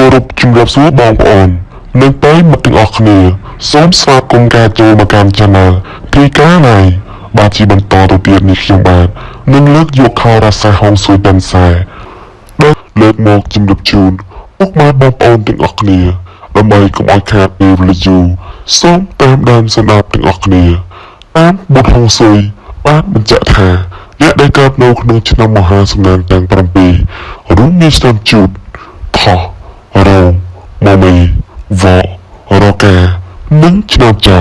គោរពជំរាបសួរបបងប្អូននិងប្រិយមិត្តទាំងអស់គ្នាសូមស្វាគមន៍ការចូលមកកាន់ Channel ពីការណៃបាទជាបន្តទៅទៀតនេះខ្ញុំបាទនឹងលើកយកខោរ៉ាសាហុងស៊ុយតាន់សែដែលលើកមកជំរាបជូនពុកម៉ែបងប្អូនទាំងអស់គ្នាដើម្បីកុំឲ្យខាតពេលវេលាយូរសូមតាមដានស្ដាប់ទាំងអស់គ្នាតាមបុត្រហុងស៊ុយបានបញ្ជាក់ថាអ្នកដែលកើតនៅក្នុងឆ្នាំមហាសំណាងទាំង7រួមមានឆ្នាំជូតថោះរោម៉មីវរកានិងឆ្នាំចោ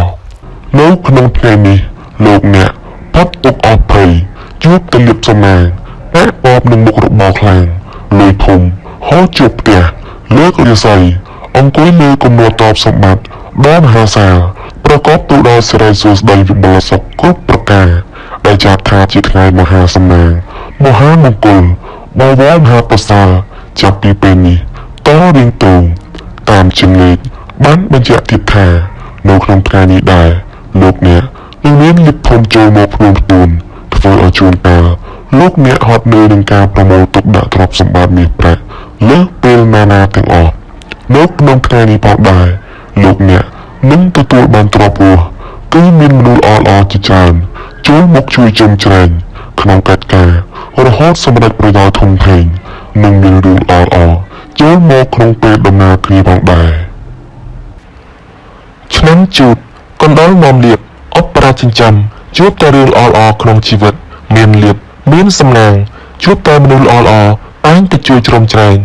នៅក្នុងថ្ងៃនេះលោកអ្នកផុតទុកអស់ភ័យជួបតែលៀបសំណាងតែបបនឹងមុខរបរខ្លាំងលុយធំហោជួបផ្ទះលើករាសីអង្គុយលើគំនរតបសម្បត្តិដ៏មហាសាលប្រកបទៅដោយសិរីសួស្តីវិបុលសុខគ្រប់ប្រការដែលចាត់ថាជាថ្ងៃមហាសំណាងមហាមង្គលបវរមហាប្រសើរចាប់ពីពេលនេះតរៀងតងតាមជំនឿបានបញ្ជាក់ទៀតថានៅក្នុងថ្ងៃនេះដែរលោកអ្នកនឹងមានលិបធំចូលមកភ្នំទួនធ្វើឲ្យជួនកាលលោកអ្នកហត់នឿយនឹងការប្រមូលទុកដាក់ទ្រព្យសម្បត្តិមាសប្រាក់លើសពេលណាទាំងអស់នៅក្នុងថ្ងៃនេះផងដែរលោកអ្នកនឹងទទួលបានទ្រព្យរស់គឺមានមនុស្សល្អៗជាច្រើនចូលមកជួយជំជ្រែងក្នុងកិច្ចការរហូតសម្រេចប្រយោជន៍ធំធេងនិងមានរឿងល្អៗចូលមកក្នុងពេលដំណើរគ្នាផងដែរឆ្នាំជូតកណ្ដុរមុំលៀបអបប្រាចិញ្ចឹមជួបតែរឿងល្អៗក្នុងជីវិតមានលៀបមានសំណាងជួបតែមនុស្សល្អៗតែងតែជួយជ្រោមជ្រែង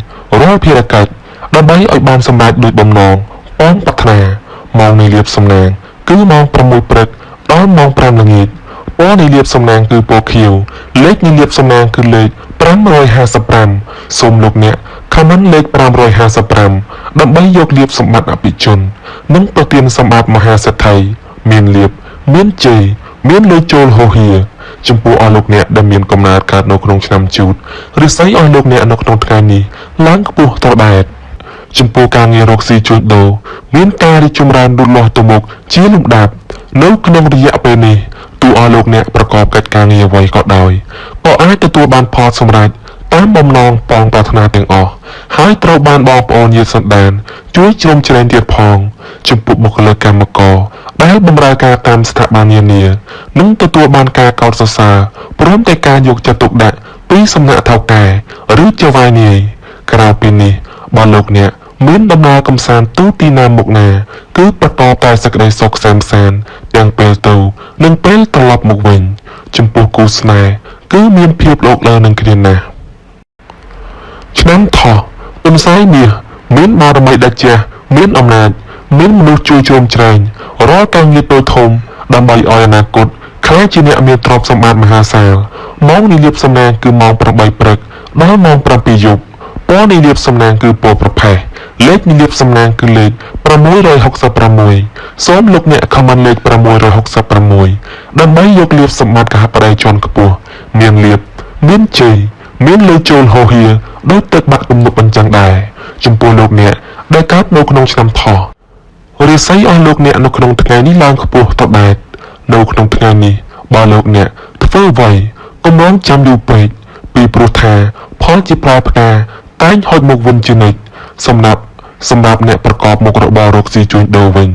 រាល់ភារកិច្ចដើម្បីឲ្យបានសម្រេចដូចបំណងបងប្រាថ្នាម៉ោងនៃលៀបសំណាងគឺម៉ោង6ព្រឹកដល់ម៉ោង5ល្ងាចពណ៌នៃលៀបសំណាងគឺពណ៌ខៀវលេខនៃលៀបសំណាងគឺលេខ555សូមលោកអ្នកខមមិនលេខ555ដើម្បីយកលៀបសម្បត្តិអភិជននិងប្រទានសម្បត្តិមហាសេដ្ឋីមានលៀបមានជ័យមានលុយចូលហូហៀចំពោះអស់លោកអ្នកដែលមានកំណើតកើតនៅក្នុងឆ្នាំជូតឬស្អីអស់លោកអ្នកនៅក្នុងថ្ងៃនេះឡើងខ្ពស់ត្រដែតចំពោះការងាររកស៊ីជួញដូរមានការរីកចម្រើនលូតលាស់ទៅមុខជាលំដាប់នៅក្នុងរយៈពេលនេះទូអស់លោកអ្នកប្រកបកិច្ចការងារអ្វីក៏ដោយក៏អាចទទួលបានផលសម្រេចតាមបំណងបងប្រាថ្នាទាំងអស់ហើយត្រូវបានបងប្អូនញាតិសន្តានជួយជ្រោមជ្រែងទៀតផងចំពោះបុគ្គលិកកម្មករដែលបម្រើការតាមស្ថាប័ននានានឹងទទួលបានការកោតសរសើរព្រមទាំងការយកចិត្តទុកដាក់ពីសំណាក់ថៅកែឬចៅហ្វាយនាយក្រៅពីនេះបើលោកអ្នកមានដំណើរកំសាន្តទូទីណាមុខណាគឺប្រកបតែសេចក្តីសុខសែនសានទាំងពេលទៅនិងពេលត្រឡប់មកវិញចំពោះគូស្នេហ៍គឺមានភាពលោកលើនឹងគ្នាណាស់ឆ្នាំថោះទុនសាយមាសមានបារមីដាច់ចាស់មានអំណាចមានមនុស្សជួយជ្រោមជ្រែងរាល់ការងារតូចធំដើម្បីឲ្យអនាគតក្លាយជាអ្នកមានទ្រព្យសម្បត្តិមហាសាលម៉ោងនៃលៀបសំណាងគឺម៉ោង8ព្រឹកដល់ម៉ោង7យប់ពណ៌នៃលៀបសំណាងគឺពណ៌ប្រផេះលេខនៃលៀបសំណាងគឺលេខ666សូមលោកអ្នកខមមិនលេខ666ដើម្បីយកលៀបសម្បត្តិកហបតីជាន់ខ្ពស់មានលៀបមានជ័យមានលុយចូលហូហៀដោយទឹកបាត់គំនុកអញ្ចឹងដែរចំពោះលោកអ្នកដែលកើតនៅក្នុងឆ្នាំថោះរាសីអស់លោកអ្នកនៅក្នុងថ្ងៃនេះឡើងខ្ពស់ត្រដែតនៅក្នុងថ្ងៃនេះបើលោកអ្នកធ្វើអ្វីកុំរងចាំយូរពេកពីព្រោះថាផលជាផ្លែផ្កាតែងហុចមកវិញជានិច្ចសម្រាប់អ្នកប្រកបមុខរបររកស៊ីជួញដូរវិញ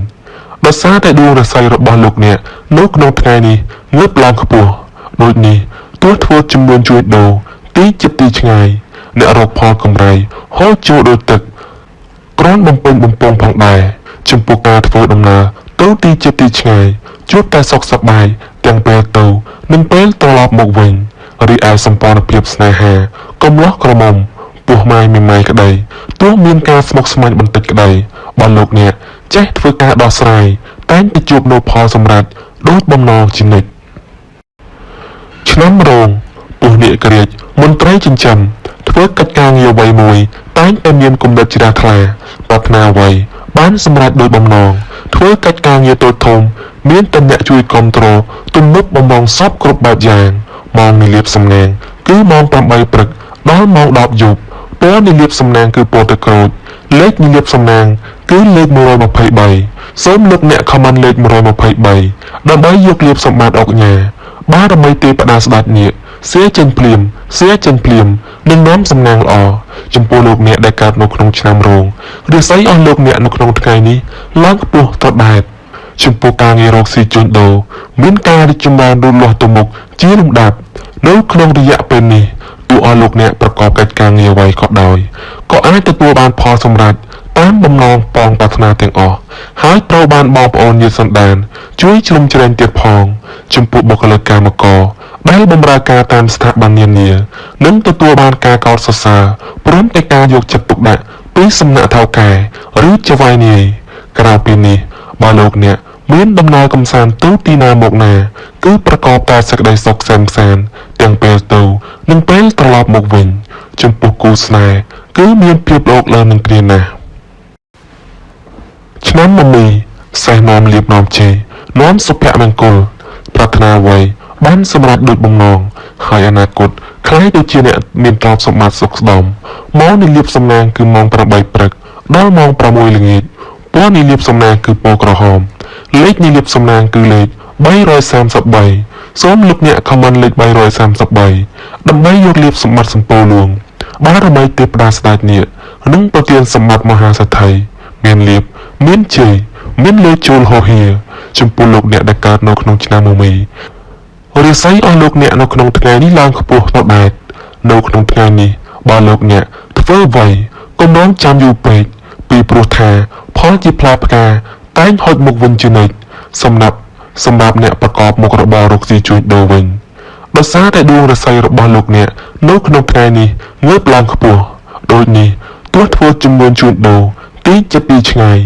ដោយសារតែដួងរាសីរបស់លោកអ្នកនៅក្នុងថ្ងៃនេះងើបឡើងខ្ពស់ដូចនេះទោះធ្វើចំនួនជួញដូរទីជិតទីឆ្ងាយអ្នករកផលកម្រៃហូរចូលដូចទឹកក្រនបំពេញបំពង់ផងដែរចំពោះការធ្វើដំណើរទៅទីជិតទីឆ្ងាយជួបតែសុខសប្បាយទាំងពេលទៅនិងពេលត្រឡប់មកវិញរីឯសម្ព័ន្ធភាពស្នេហាកំលោះក្រមុំពោះម៉ាយមីម៉ាយក្តីទោះមានការស្មុគស្មាញបន្តិចក្តីបើលោកអ្នកចេះធ្វើការដោះស្រាយតែងតែជួបនូវផលសម្រេចដូចបំណងជានិច្ចឆ្នាំរោងពុះនាគក្រាចមន្ត្រីចិញ្ចឹមធ្វើកិច្ចការងារអ្វីមួយតែងតែមានគំនិតជ្រះថ្លាប្រាថ្នាអ្វីបានសម្រេចដោយបំណងធ្វើកិច្ចការងារតូចធំមានតំណែងជួយគ្រប់គ្រងទំនុកបំណងសពគ្រប់បែបយ៉ាងម៉ោងនៃលៀបសំណាងគឺម៉ោង8ព្រឹកដល់ម៉ោង10យប់ពណ៌នៃលៀបសំណាងគឺពណ៌ទឹកក្រូចលេខនៃលៀបសំណាងគឺលេខ123សូមលោកអ្នកខមមិនលេខ123ដើម្បីយកលៀបសម្បត្តិអុកញ៉ាបារមីទេវតាស្ដេចនាគ เสียចេញភ្លាមនឹងនាំសំណាងល្អចំពោះលោកអ្នកដែលកើតនៅក្នុងឆ្នាំរោងរាសីអស់លោកអ្នកនៅក្នុងថ្ងៃនេះឡើងខ្ពស់ត្រដែតចំពោះការងាររកស៊ីជួញដូរមានការរីកចម្រើនលូតលាស់ទៅមុខជាលំដាប់នៅក្នុងរយៈពេលនេះទោះឲ្យលោកអ្នកប្រកបកិច្ចការងារអ្វីក៏ដោយក៏អាចទទួលបានផលសម្រេចតាមបំណងប៉ងប្រាថ្នាទាំងអស់ហើយត្រូវបានបងប្អូនញាតិសន្តានជួយជ្រោមជ្រែងទៀតផងចំពោះបុគ្គលិកកម្មករដែលបម្រើការតាមស្ថាប័ននានានឹងទទួលបានការកោតសរសើរព្រមទាំងការយកចិត្តទុកដាក់ពីសំណាក់ថៅកែឬចៅហ្វាយនាយក្រៅពីនេះបើលោកអ្នកមានដំណើរកំសាន្តទៅទីណាមកណាគឺប្រកបតែសេចក្តីសុខសែនសានទាំងពេលទៅនិងពេលត្រឡប់មកវិញចំពោះគូស្នេហ៍គឺមានភាពលោកលើនឹងគ្នាណាស់ឆ្នាំមមីសេះនាំលៀបនាំជ័យនាំសុភមង្គលប្រាថ្នាអ្វីបានសម្រេចដូចបំណងហើយអនាគតខ្លាយទៅជាអ្នកមានទ្រព្យសម្បត្តិសុខស្ដំម៉ោងនៃលៀបសំណាងគឺម៉ោង8ព្រឹកដល់ម៉ោង6ល្ងាចពណ៌នៃលៀបសំណាងគឺពណ៌ក្រហមលេខនៃលៀបសំណាងគឺលេខ333សូមលោកអ្នកខមមិនលេខ333ដើម្បីយកលៀបសម្បត្តិសម្ពោលួងបារមីទេពតាស្ដេចនាគនិងប្រទានសម្បត្តិមហាសេដ្ឋីមានលៀបមានជ័យមានលើជូលហោហៀចំពោះលោកអ្នកដែលកើតនៅក្នុងឆ្នាំមមីរាសីអស់លោកអ្នកនៅក្នុងថ្ងៃនេះឡើងខ្ពស់ត្រដែតនៅក្នុងថ្ងៃនេះបើលោកអ្នកធ្វើអ្វីកុំរងចាំយូរពេកពីព្រោះថាផលជាផ្លែផ្កាតែងហុចមុខវិញជានិច្ចសម្រាប់អ្នកប្រកបមុខរបររកស៊ីជួញដូរវិញដោយសារតែដួងរាសីរបស់លោកអ្នកនៅក្នុងថ្ងៃនេះងើបឡើងខ្ពស់ដូចនេះទោះធ្វើជំនួញជួញដូរទីចិត្តទីឆ្ងាយ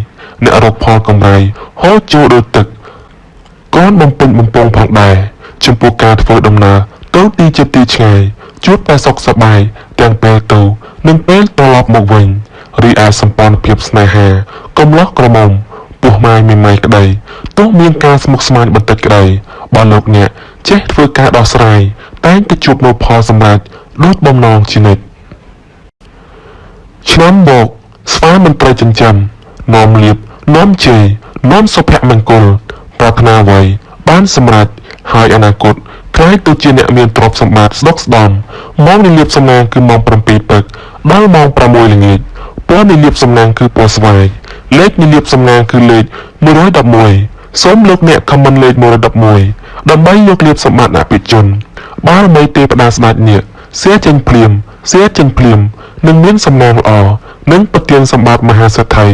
អ្នករកផលកម្រៃហូរចូលដូចទឹកកូនបំពេញបំពងផងដែរចំពោះការធ្វើដំណើរទៅទីចិត្តទីឆ្ងាយជួបតែសុខសប្បាយទាំងពេលទៅនិងពេលត្រឡប់មកវិញរីឯសម្ព័ន្ធភាពស្នេហាកំឡោះក្រមុំពោះម៉ាយមីម៉ៃក្តីទោះមានការស្មុគស្មាញបន្តិចក្តីបើលោកអ្នកចេះធ្វើការដោះស្រាយតែងតែជួបនូវផលសម្រេចដូចបំណងជានិច្ចឆ្នាំបោកស្វាមន្ត្រីចិញ្ចឹមនាំលៀបនាំជ័យនាំសុភមង្គលប្រាថ្នាអ្វីបានសម្រេចហើយអនាគតខ្លាយទៅជាអ្នកមានទ្រព្យសម្បត្តិស្ដុកស្ដម្ភម៉ោងនៃលៀបសំណាងគឺម៉ោង7ព្រឹកដល់ម៉ោង6ល្ងាចពណ៌នៃលៀបសំណាងគឺពណ៌ស្វាយលេខនៃលៀបសំណាងគឺលេខ111សូមលោកអ្នកខមមិនលេខ111ដើម្បីយកលៀបសម្បត្តិអភិជនបារមីទេពតាស្ដេចនាគសៀចេញភ្លាមនឹងមានសំណាងល្អនិងប្រទានសម្បត្តិមហាសេដ្ឋី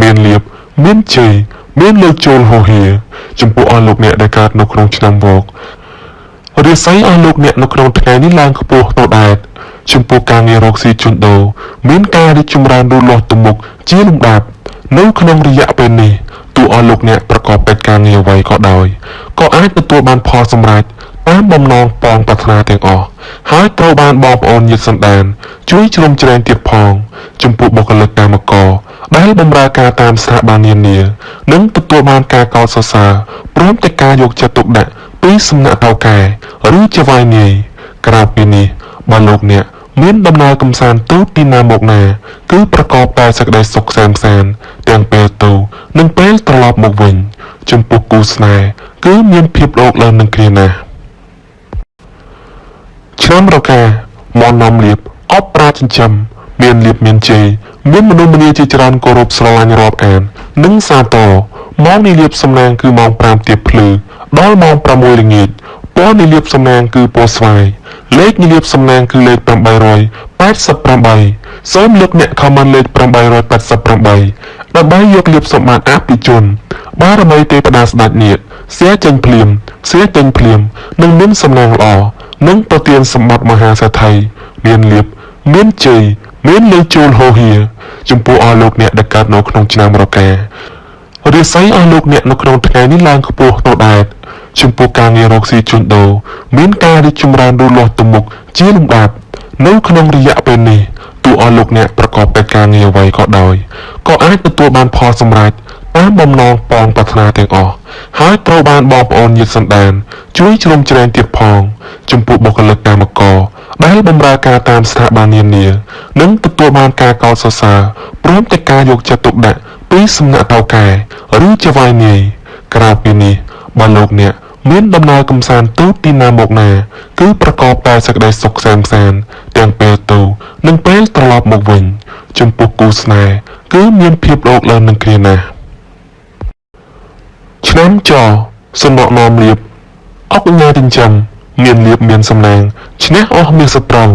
មានលៀបមានជ័យមានលើកចូលហោហៀចំពោះអស់លោកអ្នកដែលកើតនៅក្នុងឆ្នាំវករាសីអស់លោកអ្នកនៅក្នុងថ្ងៃនេះឡើងខ្ពស់ត្រដែតចំពោះការងាររកស៊ីជួញដូរមានការរីកចម្រើនលូតលាស់ទៅមុខជាលំដាប់នៅក្នុងរយៈពេលនេះទោះអស់លោកអ្នកប្រកបកិច្ចការងារអ្វីក៏ដោយក៏អាចទទួលបានផលសម្រេចតាមបំណងប៉ងប្រាថ្នាទាំងអស់ហើយត្រូវបានបងប្អូនញាតិសន្តានជួយជ្រោមជ្រែងទៀតផងចំពោះបុគ្គលិកកម្មករដែលបម្រើការតាមស្ថាប័ននានានឹងទទួលបានការកោតសរសើរព្រមទាំងការយកចិត្តទុកដាក់ពីសំណាក់ថៅកែឬចៅហ្វាយនាយក្រៅពីនេះបើលោកអ្នកមានដំណើរកំសាន្តទៅទីណាមកណាគឺប្រកបតែសេចក្តីសុខសែនសានទាំងពេលទៅនិងពេលត្រឡប់មកវិញចំពោះគូស្នេហ៍គឺមានភាពលោកឡើងនឹងគ្នាណាស់ឆ្នាំរកាមននាំលៀបអបប្រាចិញ្ចឹមមានលៀបមានជ័យមានមនុស្សម្នាជាច្រើនគោរពស្រឡាញ់រាប់អាននិងសាទរម៉ោងនៃលៀបសំណាងគឺម៉ោង5ទៀបភ្លឺដល់ម៉ោង6ល្ងាចពណ៌នៃលៀបសំណាងគឺពណ៌ស្វាយលេខនៃលៀបសំណាងគឺលេខ888សូមលោកអ្នកខមមិនលេខ888ដើម្បីយកលៀបសម្បត្តិអភិជនបារមីទេពតាស្ដេចនាគសៀចេញភ្លាមនឹងមានសំណាងល្អនិងប្រទានសម្បត្តិមហាសេដ្ឋីមានលៀបមានជ័យមានលើជូលហោហៀចំពោះអស់លោកអ្នកដែលកើតនៅក្នុងឆ្នាំរការាសីអស់លោកអ្នកនៅក្នុងថ្ងៃនេះឡើងខ្ពស់ត្រដែតចំពោះការងាររកស៊ីជួញដូរមានការរីកចម្រើនលូតលាស់ទៅមុខជាលំដាប់នៅក្នុងរយៈពេលនេះទោះអស់លោកអ្នកប្រកបកិច្ចការងារអ្វីក៏ដោយក៏អាចទទួលបានផលសម្រេចតាមបំណងប៉ងប្រាថ្នាទាំងអស់ហើយត្រូវបានបងប្អូនញាតិសន្តានជួយជ្រោមជ្រែងទៀតផងចំពោះបុគ្គលិកកម្មករដែលបម្រើការតាមស្ថាប័ននានានឹងទទួលបានការកោតសរសើរព្រមទាំងការយកចិត្តទុកដាក់ពីសំណាក់ថៅកែឬចៅហ្វាយនាយក្រៅពីនេះបើលោកអ្នក មានដំណើរកំសាន្តទៅទីណាមកណាគឺប្រកបតែសេចក្តីសុខសាន្តទាំងពេលទៅនិងពេលត្រឡប់មកវិញចំពោះគូស្នេហ៍គឺមានភាពលោកឡើងនឹងគ្នាណាស់ឆ្នាំចសំណក់នាំលៀបអុកញ៉ាចិញ្ចឹមមានលៀបមានសំណាងឈ្នះអស់មាសសត្រូវ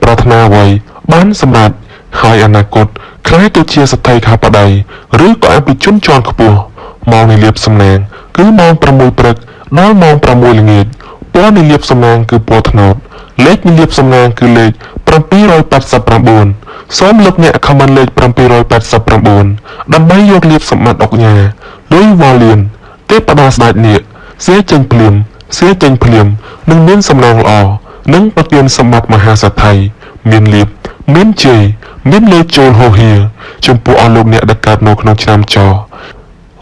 ប្រាថ្នាអ្វីបានសម្រេចហើយអនាគតខ្លាយទៅជាស្ត្រីខាបតីឬក៏អភិជនជាន់ខ្ពស់ម៉ោងនៃលៀបសំណាងគឺម៉ោង6ព្រឹកដល់ម៉ោង6ល្ងាចពណ៌នៃលៀបសំណាងគឺពណ៌ត្នោតលេខនៃលៀបសំណាងគឺលេខ789សូមលោកអ្នកខមមិនលេខ789ដើម្បីយកលៀបសម្បត្តិអុកញ៉ាលុយវ៉ាលៀនទេពតាស្ដេចនាគសៀចេញភ្លាមនឹងមានសំណាងល្អនិងប្រទានសម្បត្តិមហាសេដ្ឋីមានលៀបមានជ័យមានលើចូលហោហៀចំពោះអស់លោកអ្នកដែលកើតនៅក្នុងឆ្នាំច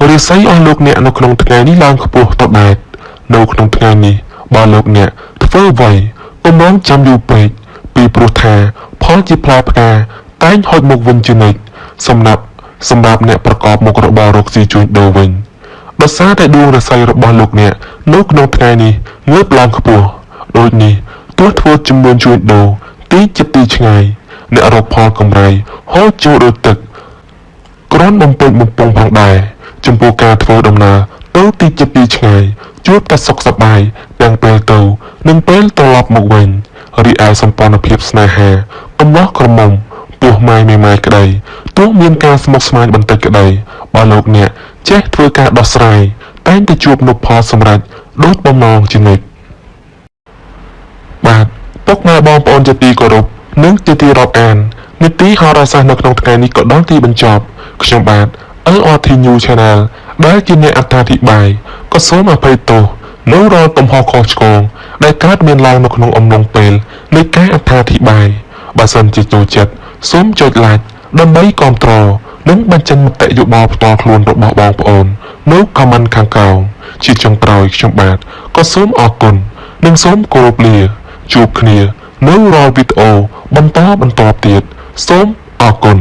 រិស័យអស់លោកអ្នកនៅក្នុងថ្ងៃនេះឡើងខ្ពស់តដែតនៅក្នុងថ្ងៃនេះបើលោកអ្នកធ្វើអ្វីកុំរងចាំយូរពេកពីព្រោះថាផលជាផ្លែផ្កាតែងហុចមកវិញជានិច្ចសម្រាប់អ្នកប្រកបមុខរបររកស៊ីជួញដូរវិញដោយសារតែដួងរស័យរបស់លោកអ្នកនៅក្នុងថ្ងៃនេះងើបឡើងខ្ពស់ដូចនេះទោះធ្វើចំនួនជួញដូរទីចិត្តទីឆ្ងាយអ្នករកផលកម្រៃហូរចូលដូចទឹកក្រនបំពេញបំពង់ផងដែរចំពោះការធ្វើដំណើរទៅទីចិត្តទីឆ្ងាយជួបតែសុខសប្បាយទាំងពេលទៅនិងពេលត្រឡប់មកវិញរីឯសម្ព័ន្ធភាពស្នេហាកំឡោះក្រមុំពោះម៉ាយមេម៉ាយក្តីទោះមានការស្មុគស្មាញបន្តិចក្តីបើលោកអ្នកចេះធ្វើការដោះស្រាយតែងតែជួបនូវផលសម្រេចដូចបំណងជានិច្ចបាទពុកម៉ែបងប្អូនជាទីគោរពនិងជាទីរាប់អាននីតិហោរាសាស្ត្រនៅក្នុងថ្ងៃនេះក៏ដល់ទីបញ្ចប់ខ្ញុំបាទ LRT News Channel ដែលជាអ្នកអត្ថាធិប្បាយក៏សូមអភ័យទោសនៅរាល់កំហុសខុសឆ្គងដែលកើតមានឡើងនៅក្នុងអំឡុងពេលនៃការអត្ថាធិប្បាយបើសិនជាចូលចិត្តសូមចុច like ដើម្បីគាំទ្រនិងបញ្ចេញមតិយោបល់ផ្ទាល់ខ្លួនរបស់បងប្អូននៅ comment ខាងក្រោមជាចុងក្រោយខ្ញុំបាទក៏សូមអរគុណនិងសូមគោរពលាជួបគ្នានៅរាល់វីដេអូបន្តទៀតសូមអរគុណ